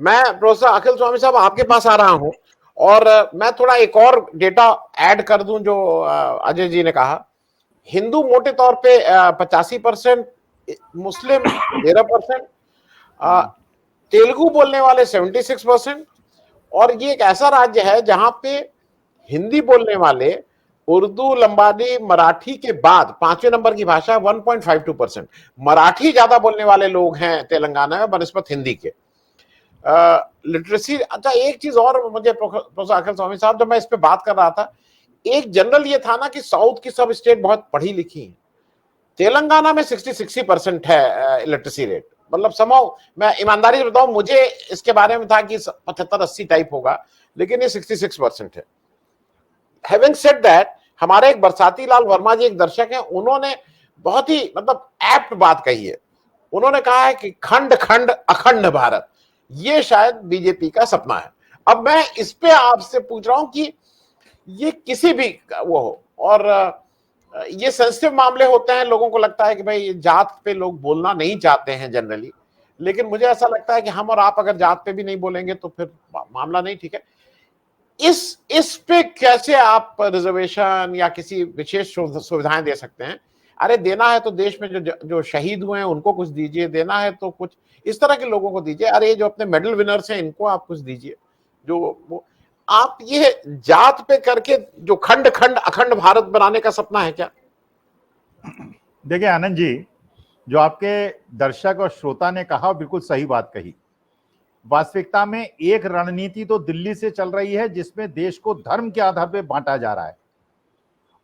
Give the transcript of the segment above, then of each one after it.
मैं प्रोफेसर अखिल स्वामी साहब आपके पास आ रहा हूं और मैं थोड़ा एक और डेटा ऐड कर दूं जो अजय जी ने कहा। हिंदू मोटे तौर पे 85%, मुस्लिम 13%, तेलुगु बोलने वाले 76%, और ये एक ऐसा राज्य है जहां पे हिंदी बोलने वाले उर्दू, लंबाडी, मराठी के बाद पांचवें नंबर की भाषा 1.52%। मराठी ज्यादा बोलने वाले लोग हैं तेलंगाना में बनस्पत हिंदी के। लिटरेसी, अच्छा एक चीज और मुझे प्रोफेसर अखिल स्वामी साहब, जब मैं इस पे बात कर रहा था, एक जनरल ये था ना कि साउथ की सब स्टेट बहुत पढ़ी लिखी है। तेलंगाना में 60% है लिटरेसी रेट। मतलब समाओ, मैं ईमानदारी से बताऊं, मुझे इसके बारे में था कि 75-80 टाइप होगा, लेकिन ये 66% है। हैविंग सेड दैट, हमारे एक बरसाती लाल वर्मा जी एक दर्शक हैं, उन्होंने बहुत ही मतलब एप्ट बात कही है। उन्होंने कहा है कि खंड खंड अखंड भारत, ये शायद बीजेपी का सपना है। अब मैं इस पे आपसे पूछ रहा हूं कि ये किसी भी वो हो, और ये सेंसिटिव मामले होते हैं, लोगों को लगता है कि भाई जात पे लोग बोलना नहीं चाहते हैं जनरली, लेकिन मुझे ऐसा लगता है कि हम और आप अगर जात पे भी नहीं बोलेंगे तो फिर मामला नहीं ठीक है। इस पे कैसे आप रिजर्वेशन या किसी विशेष सुविधाएं दे सकते हैं? अरे देना है तो देश में जो शहीद हुए हैं उनको कुछ दीजिए, देना है तो कुछ इस तरह के लोगों को दीजिए। अरे जो अपने मेडल विनर्स हैं इनको आप कुछ दीजिए। जो वो आप ये जात पे करके जो खंड खंड अखंड भारत बनाने का सपना है क्या? देखिए आनंद जी, जो आपके दर्शक और श्रोता ने कहा बिल्कुल सही बात कही। वास्तविकता में एक रणनीति तो दिल्ली से चल रही है जिसमें देश को धर्म के आधार पर बांटा जा रहा है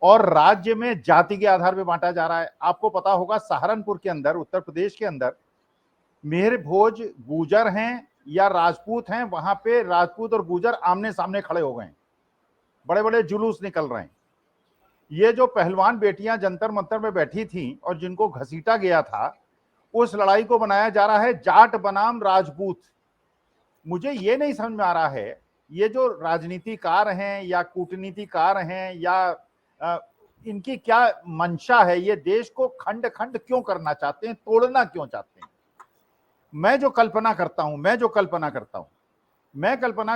और राज्य में जाति के आधार पर बांटा जा रहा है। आपको पता होगा सहारनपुर के अंदर, उत्तर प्रदेश के अंदर, मेहर भोज गुर्जर हैं या राजपूत हैं, वहां पे राजपूत और गुर्जर आमने सामने खड़े हो गए, बड़े बड़े जुलूस निकल रहे हैं। ये जो पहलवान बेटियां जंतर मंतर में बैठी थीं और जिनको घसीटा गया था, उस लड़ाई को बनाया जा रहा है जाट बनाम राजपूत। मुझे ये नहीं समझ में आ रहा है, ये जो राजनीतिकार हैं या कूटनीतिकार हैं या इनकी क्या मंशा है, ये देश को खंड खंड क्यों करना चाहते हैं, तोड़ना क्यों चाहते हैं? मैं कल्पना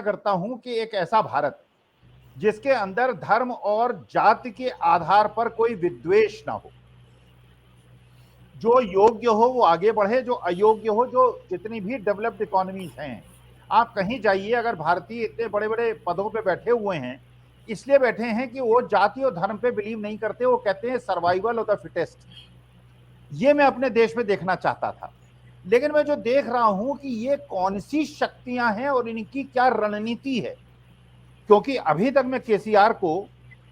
करता हूं कि एक ऐसा भारत जिसके अंदर धर्म और जाति के आधार पर कोई विद्वेष ना हो, जो योग्य हो वो आगे बढ़े, जो अयोग्य हो, जो जितनी भी डेवलप्ड इकोनॉमीज हैं, आप कहीं जाइए, अगर भारतीय इतने बड़े बड़े पदों पे बैठे हुए हैं, इसलिए बैठे हैं कि वो जाति और धर्म पे बिलीव नहीं करते, वो कहते हैं सर्वाइवल ऑफ द फिटेस्ट। ये मैं अपने देश में देखना चाहता था, लेकिन मैं जो देख रहा हूं कि ये कौन सी शक्तियां हैं और इनकी क्या रणनीति है। क्योंकि अभी तक मैं केसीआर को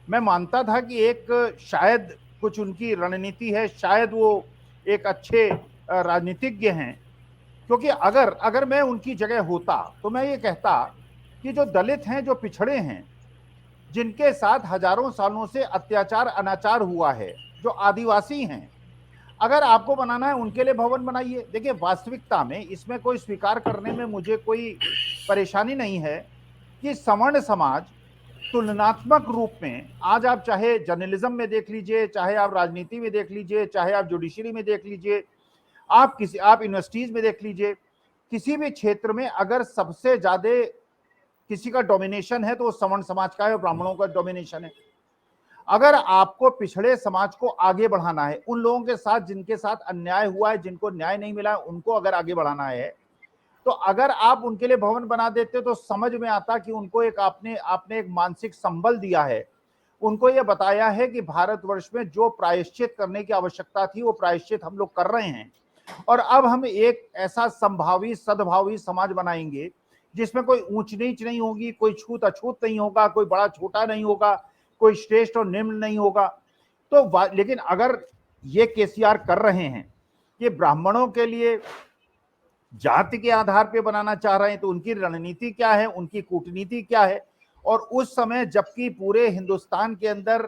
मैं मानता था कि एक शायद कुछ उनकी रणनीति है, शायद वो एक अच्छे राजनीतिज्ञ हैं। क्योंकि अगर मैं उनकी जगह होता तो मैं ये कहता कि जो दलित हैं, जो पिछड़े हैं, जिनके साथ हजारों सालों से अत्याचार अनाचार हुआ है, जो आदिवासी हैं, अगर आपको बनाना है उनके लिए भवन बनाइए। देखिए वास्तविकता में इसमें कोई स्वीकार करने में मुझे कोई परेशानी नहीं है कि सवर्ण समाज तुलनात्मक रूप में, आज आप चाहे जर्नलिज्म में देख लीजिए, चाहे आप राजनीति में देख लीजिए, चाहे आप जुडिशरी में देख लीजिए, आप यूनिवर्सिटीज में देख लीजिए, किसी भी क्षेत्र में अगर सबसे ज्यादा किसी का डोमिनेशन है तो वो सवर्ण समाज का है और ब्राह्मणों का डोमिनेशन है। अगर आपको पिछड़े समाज को आगे बढ़ाना है, उन लोगों के साथ जिनके साथ अन्याय हुआ है, जिनको न्याय नहीं मिला है, उनको अगर आगे बढ़ाना है, तो अगर आप उनके लिए भवन बना देते तो समझ में आता कि उनको एक आपने एक मानसिक संबल दिया है, उनको यह बताया है कि भारतवर्ष में जो प्रायश्चित करने की आवश्यकता थी वो प्रायश्चित हम लोग कर रहे हैं, और अब हम एक ऐसा संभावी सद्भावी समाज बनाएंगे जिसमें कोई ऊंच नीच नहीं होगी, कोई छूत अछूत नहीं होगा, कोई बड़ा छोटा नहीं होगा, कोई श्रेष्ठ और निम्न नहीं होगा। तो लेकिन अगर ये केसीआर कर रहे हैं कि ब्राह्मणों के लिए जाति के आधार पे बनाना चाह रहे हैं, तो उनकी रणनीति क्या है, उनकी कूटनीति क्या है? और उस समय जबकि पूरे हिंदुस्तान के अंदर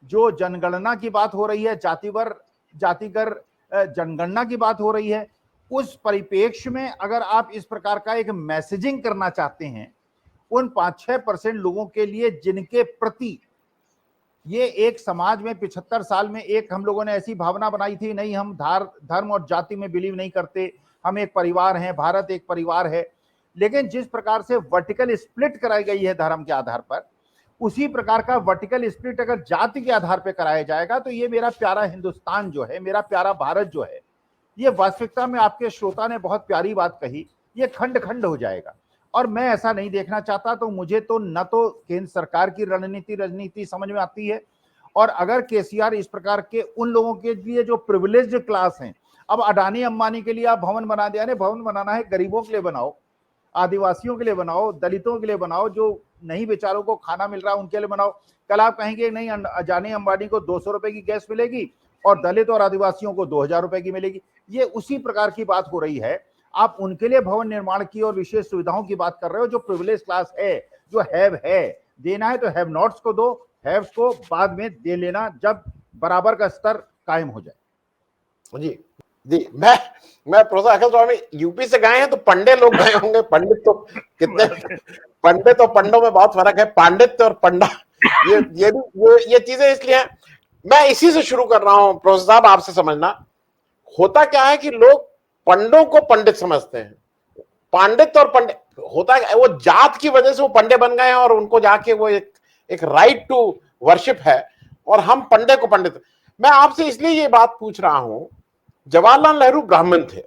जो जनगणना की बात हो रही है, जातिगर जनगणना की बात हो रही है, उस परिप्रेक्ष्य में अगर आप इस प्रकार का एक मैसेजिंग करना चाहते हैं उन 5-6% लोगों के लिए जिनके प्रति ये एक समाज में 75 साल में एक हम लोगों ने ऐसी भावना बनाई थी, नहीं हम धर्म और जाति में बिलीव नहीं करते, हम एक परिवार हैं, भारत एक परिवार है, लेकिन जिस प्रकार से वर्टिकल स्प्लिट कराई गई है धर्म के आधार पर, उसी प्रकार का वर्टिकल स्प्लिट अगर जाति के आधार पर कराया जाएगा तो ये मेरा प्यारा हिंदुस्तान जो है, मेरा प्यारा भारत जो है, ये वास्तविकता में आपके श्रोता ने बहुत प्यारी बात कही, ये खंड खंड हो जाएगा। और मैं ऐसा नहीं देखना चाहता। तो मुझे तो न तो केंद्र सरकार की राजनीति समझ में आती है, और अगर केसीआर इस प्रकार के उन लोगों के लिए जो प्रिविलेज्ड क्लास हैं, अब अडानी अंबानी के लिए आप भवन बना दिया, भवन बनाना है गरीबों के लिए बनाओ, आदिवासियों के लिए बनाओ, दलितों के लिए बनाओ, जो नहीं बेचारों को खाना मिल रहा है उनके लिए बनाओ। कल आप कहेंगे नहीं अडानी अंबानी को 200 रुपए की गैस मिलेगी और दलित और आदिवासियों को 2000 रुपए की मिलेगी, ये उसी प्रकार की बात हो रही है। आप उनके लिए भवन निर्माण की और विशेष सुविधाओं की बात कर रहे हो। जो प्रिविलेज क्लास है, जो हैव है, देना है तो हैव नॉट्स को दो, हैव्स को बाद में दे लेना जब बराबर का स्तर कायम हो जाए। जी जी, मैं प्रोफेसर अखिल स्वामी यूपी से गए हैं तो पंडे लोग गए होंगे, पंडित तो कितने, पंडित और पंडों में बहुत फर्क है, पांडित्य और पंडा, ये चीजें इसलिए मैं इसी से शुरू कर रहा हूं प्रोफेसर साहब, आपसे समझना। होता क्या है कि लोग पंडों को पंडित समझते हैं, पांडित और पंडित होता है वो जात की वजह से वो पंडे बन गए हैं और उनको जाके वो एक राइट टू वर्शिप है, और हम पंडे को पंडित। मैं आपसे इसलिए ये बात पूछ रहा हूं, जवाहरलाल नेहरू ब्राह्मण थे,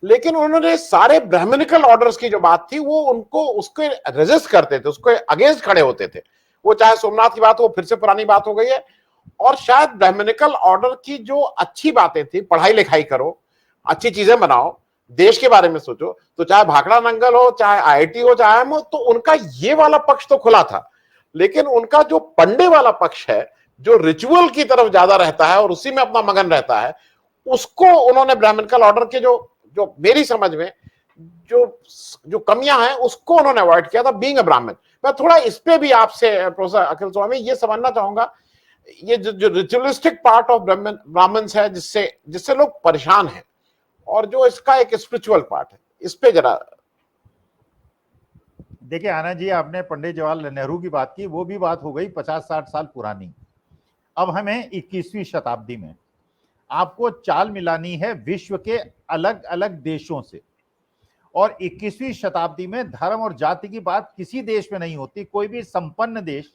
लेकिन उन्होंने सारे ब्राह्मणिकल ऑर्डर्स की जो बात थी वो उनको उसके रेजिस्ट करते थे, उसके अगेंस्ट खड़े होते थे। वो चाहे सोमनाथ की बात हो, फिर से पुरानी बात हो गई है। और शायद ब्राह्मणिकल ऑर्डर की जो अच्छी बातें थी, पढ़ाई लिखाई करो, अच्छी चीजें बनाओ, देश के बारे में सोचो, तो चाहे भाखड़ा नंगल हो, चाहे आईआईटी हो, चाहे हो, तो उनका ये वाला पक्ष तो खुला था। लेकिन उनका जो पंडे वाला पक्ष है, जो रिचुअल की तरफ ज्यादा रहता है और उसी में अपना मगन रहता है, उसको उन्होंने ब्राह्मणिकल ऑर्डर के जो मेरी समझ में जो कमियां हैं उसको उन्होंने अवॉइड किया था, बीइंग अ ब्राह्मण। मैं थोड़ा इस पे भी आपसे प्रोफेसर अखिल स्वामी ये समझना चाहूंगा, ये जो रिचुअलिस्टिक पार्ट ऑफ ब्राह्मण्स है जिससे लोग परेशान हैं, और जो इसका एक स्पिरिचुअल पार्ट है, इस पे जरा। देखिए आनंद जी, आपने पंडित जवाहरलाल नेहरू की बात की, वो भी बात हो गई 50-60 साल पुरानी। अब हमें 21वीं शताब्दी में आपको चाल मिलानी है विश्व के अलग अलग देशों से, और 21वीं शताब्दी में धर्म और जाति की बात किसी देश में नहीं होती। कोई भी संपन्न देश,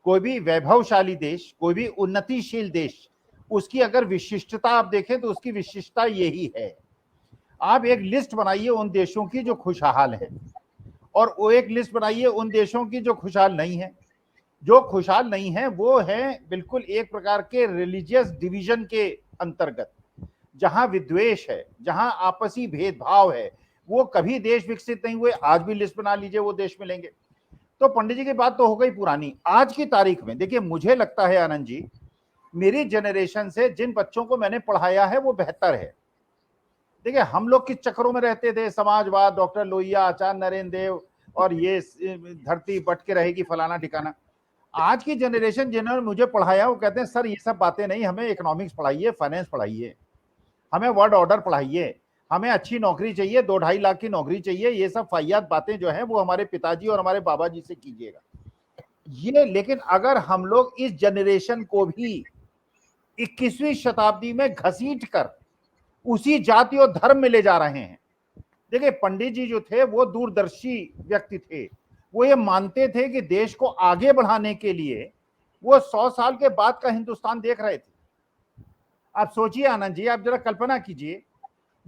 कोई भी वैभवशाली देश, कोई भी उन्नतिशील देश, उसकी अगर विशिष्टता आप देखें तो उसकी विशिष्टता यही है। आप एक लिस्ट बनाइए उन देशों की जो खुशहाल है, और वो एक लिस्ट बनाइए उन देशों की जो खुशहाल नहीं है। जो खुशहाल नहीं है वो है बिल्कुल एक प्रकार के रिलीजियस डिवीजन के अंतर्गत, जहां विद्वेष है, जहां आपसी भेदभाव है, वो कभी देश विकसित नहीं हुए। आज भी लिस्ट बना लीजिए, वो देश मिलेंगे। तो पंडित जी की बात तो हो गई पुरानी। आज की तारीख में देखिए, मुझे लगता है आनंद जी, मेरी जनरेशन से जिन बच्चों को मैंने पढ़ाया है वो बेहतर है। देखिए, हम लोग किस चक्रों में रहते थे, समाजवाद, डॉक्टर लोहिया, आचार्य नरेंद्र देव, और ये धरती बट के रहेगी फलाना ठिकाना। आज की जनरेशन जिन्होंने मुझे पढ़ाया वो कहते हैं सर ये सब बातें नहीं, हमें इकोनॉमिक्स पढ़ाइए, फाइनेंस पढ़ाइए, हमें वर्ड ऑर्डर पढ़ाइए, हमें अच्छी नौकरी चाहिए, 2-2.5 लाख की नौकरी चाहिए। ये सब फाहियात बातें जो है वो हमारे पिताजी और हमारे बाबा जी से कीजिएगा ये। लेकिन अगर हम लोग इस जनरेशन को भी 21वीं शताब्दी में घसीट कर उसी जाति और धर्म में ले जा रहे हैं। देखिए, पंडित जी जो थे वो दूरदर्शी व्यक्ति थे। वो ये मानते थे कि देश को आगे बढ़ाने के लिए वो 100 साल के बाद का हिंदुस्तान देख रहे थे। आप सोचिए आनंद जी, आप जरा कल्पना कीजिए,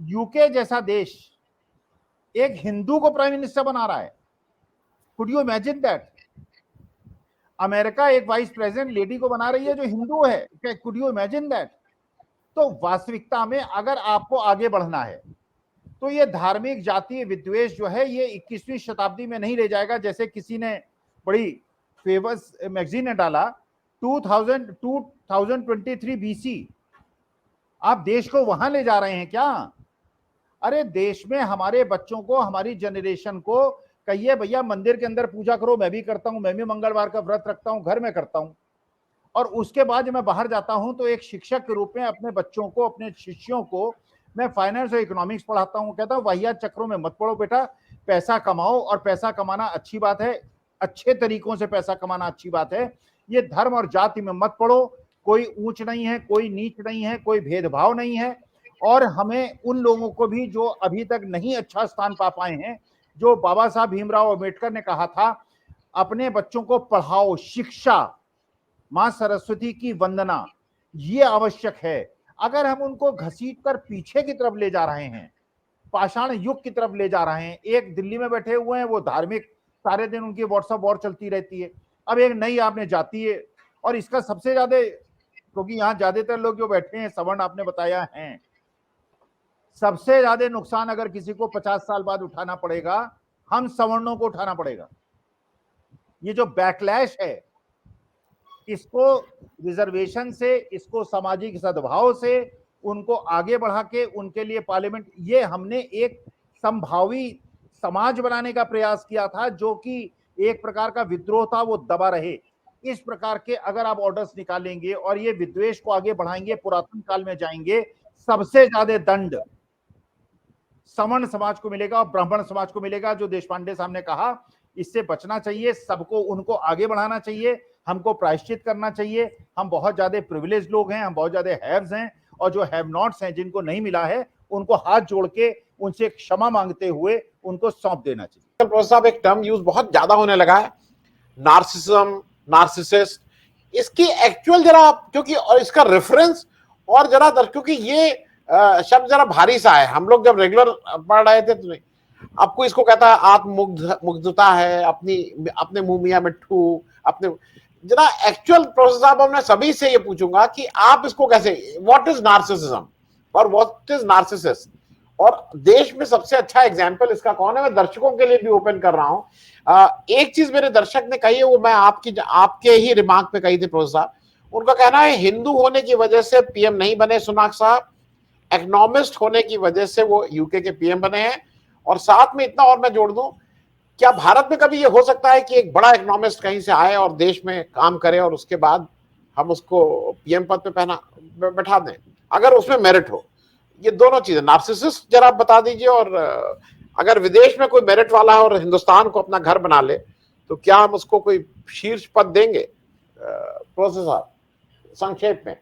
यूके जैसा देश एक हिंदू को प्राइम मिनिस्टर बना रहा है। Could you imagine that? America एक वाइस प्रेसिडेंट लेडी को बना रही है जो हिंदू है। Could you imagine that? तो वास्तविकता में अगर आपको आगे बढ़ना है तो ये धार्मिक जातीय विद्वेष जो है ये 21वीं शताब्दी में नहीं ले जाएगा। जैसे किसी ने बड़ी फेमस मैगजीन ने डाला 2023 बीसी, आप देश को वहां ले जा रहे हैं क्या? अरे देश में हमारे बच्चों को, हमारी जनरेशन को कहिए भैया मंदिर के अंदर पूजा करो, मैं भी करता हूं, मैं भी मंगलवार का व्रत रखता हूं, घर में करता हूं, और उसके बाद जब मैं बाहर जाता हूं तो एक शिक्षक के रूप में अपने बच्चों को, अपने शिष्यों को मैं फाइनेंस और इकोनॉमिक्स पढ़ाता हूं। कहता हूं वाहियात चक्रों में मत पड़ो बेटा, पैसा कमाओ, और पैसा कमाना अच्छी बात है, अच्छे तरीकों से पैसा कमाना अच्छी बात है। ये धर्म और जाति में मत पड़ो, कोई ऊंच नहीं है, कोई नीच नहीं है, कोई भेदभाव नहीं है। और हमें उन लोगों को भी जो अभी तक नहीं अच्छा स्थान पा पाए हैं जो बाबा साहब भीमराव अंबेडकर ने कहा था, अपने बच्चों को पढ़ाओ, शिक्षा, मां सरस्वती की वंदना, ये आवश्यक है। अगर हम उनको घसीट कर पीछे की तरफ ले जा रहे हैं, पाषाण युग की तरफ ले जा रहे हैं, एक दिल्ली में बैठे हुए हैं वो धार्मिक, सारे दिन उनकी व्हाट्सएप वॉर चलती रहती है। अब एक नई आपने जाती है, और इसका सबसे ज्यादा, क्योंकि यहाँ ज्यादातर लोग जो बैठे हैं सवर्ण आपने बताया है, सबसे ज्यादा नुकसान अगर किसी को 50 साल बाद उठाना पड़ेगा, हम सवर्णों को उठाना पड़ेगा। ये जो बैकलैश है, इसको रिजर्वेशन से, इसको सामाजिक सद्भाव से, उनको आगे बढ़ा के उनके लिए पार्लियामेंट, ये हमने एक संभावी समाज बनाने का प्रयास किया था, जो कि एक प्रकार का विद्रोह था, वो दबा रहे। इस प्रकार के अगर आप ऑर्डर्स निकालेंगे और ये विद्वेष को आगे बढ़ाएंगे, पुरातन काल में जाएंगे, सबसे ज्यादा दंड सवर्ण समाज को मिलेगा और ब्राह्मण समाज को मिलेगा। जो देशपांडे साहब ने कहा, इससे बचना चाहिए, सबको उनको आगे बढ़ाना चाहिए, हमको प्रायश्चित करना चाहिए। हम बहुत ज्यादा प्रिविलेज लोग हैं, हम बहुत ज्यादा हैव्स हैं, और जो हैव नॉट्स हैं, जिनको नहीं मिला है, उनको हाथ जोड़ के उनसे क्षमा मांगते हुए उनको सौंप देना चाहिए। प्रोफेसर साहब, एक टर्म यूज बहुत ज्यादा होने लगा है, नार्सिसिज्म, नार्सिसिस्ट, इसकी एक्चुअल जरा, क्योंकि और इसका रेफरेंस और जरा क्योंकि ये शब्द जरा भारी सा है, हम लोग जब रेगुलर पढ़ रहे थे तो आपको इसको कहता है आत्ममुग्धता है, अपने मुंह मियां मिट्ठू, अपने जरा एक्चुअल प्रोसेस साहब, मैं सभी से ये पूछूंगा कि आप इसको कैसे, व्हाट इज नार्सिसिज्म और व्हाट इज नार्सिसिस्ट, और देश में सबसे अच्छा एग्जाम्पल इसका कौन है? मैं दर्शकों के लिए भी ओपन कर रहा हूं। एक चीज मेरे दर्शक ने कही है, वो मैं आपके ही रिमार्क पे कही थी प्रोफेसर साहब। उनका कहना है हिंदू होने की वजह से पीएम नहीं बने सुनाक साहब, इकोनॉमिस्ट होने की वजह से वो यूके के पीएम बने हैं। और साथ में इतना और मैं जोड़ दूं, क्या भारत में कभी ये हो सकता है कि एक बड़ा इकोनॉमिस्ट कहीं से आए और देश में काम करे और उसके बाद हम उसको पीएम पद पे बैठा दें, अगर उसमें मेरिट हो? ये दोनों चीजें, नार्सिसिस्ट जरा आप बता दीजिए, और अगर विदेश में कोई मेरिट वाला है और हिंदुस्तान को अपना घर बना ले, तो क्या हम उसको कोई शीर्ष पद देंगे? प्रोफेसर साहब, संक्षेप में।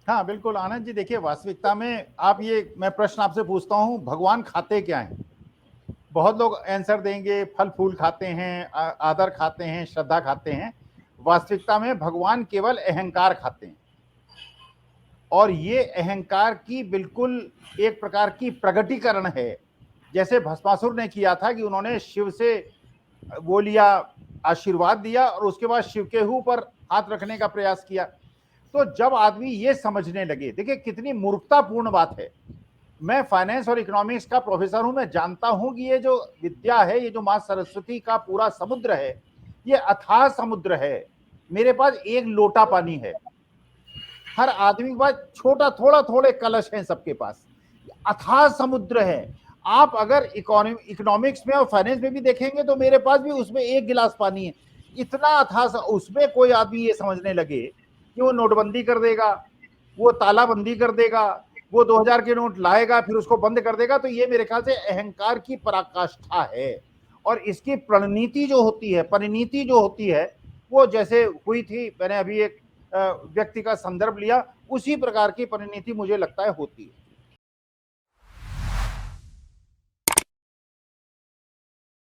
हाँ बिल्कुल आनंद जी, देखिए वास्तविकता में आप ये, मैं प्रश्न आपसे पूछता हूँ, भगवान खाते क्या हैं? बहुत लोग आंसर देंगे, फल फूल खाते हैं, आदर खाते हैं, श्रद्धा खाते हैं। वास्तविकता में भगवान केवल अहंकार खाते हैं, और ये अहंकार की बिल्कुल एक प्रकार की प्रगटीकरण है। जैसे भस्मासुर ने किया था कि उन्होंने शिव से वो लिया, आशीर्वाद दिया, और उसके बाद शिव के ऊपर हाथ रखने का प्रयास किया। तो जब आदमी ये समझने लगे, देखिए कितनी मूर्खतापूर्ण बात है। मैं फाइनेंस और इकोनॉमिक्स का प्रोफेसर हूं, मैं जानता हूं कि ये जो विद्या है, ये जो मां सरस्वती का पूरा समुद्र है, ये अथाह समुद्र है। मेरे पास एक लोटा पानी है, हर आदमी के पास छोटा थोड़ा थोड़े कलश हैं, सबके पास अथाह समुद्र है। आप अगर इकोनॉमिक्स में और फाइनेंस में भी देखेंगे तो मेरे पास भी उसमें एक गिलास पानी है, इतना अथाह। उसमें कोई आदमी ये समझने लगे कि वो नोटबंदी कर देगा, वो तालाबंदी कर देगा, वो 2000 के नोट लाएगा फिर उसको बंद कर देगा, तो ये मेरे ख्याल से अहंकार की पराकाष्ठा है। और इसकी परिणीति जो होती है, परिणीति जो होती है, वो जैसे हुई थी, मैंने अभी एक व्यक्ति का संदर्भ लिया, उसी प्रकार की परिणीति मुझे लगता है होती है।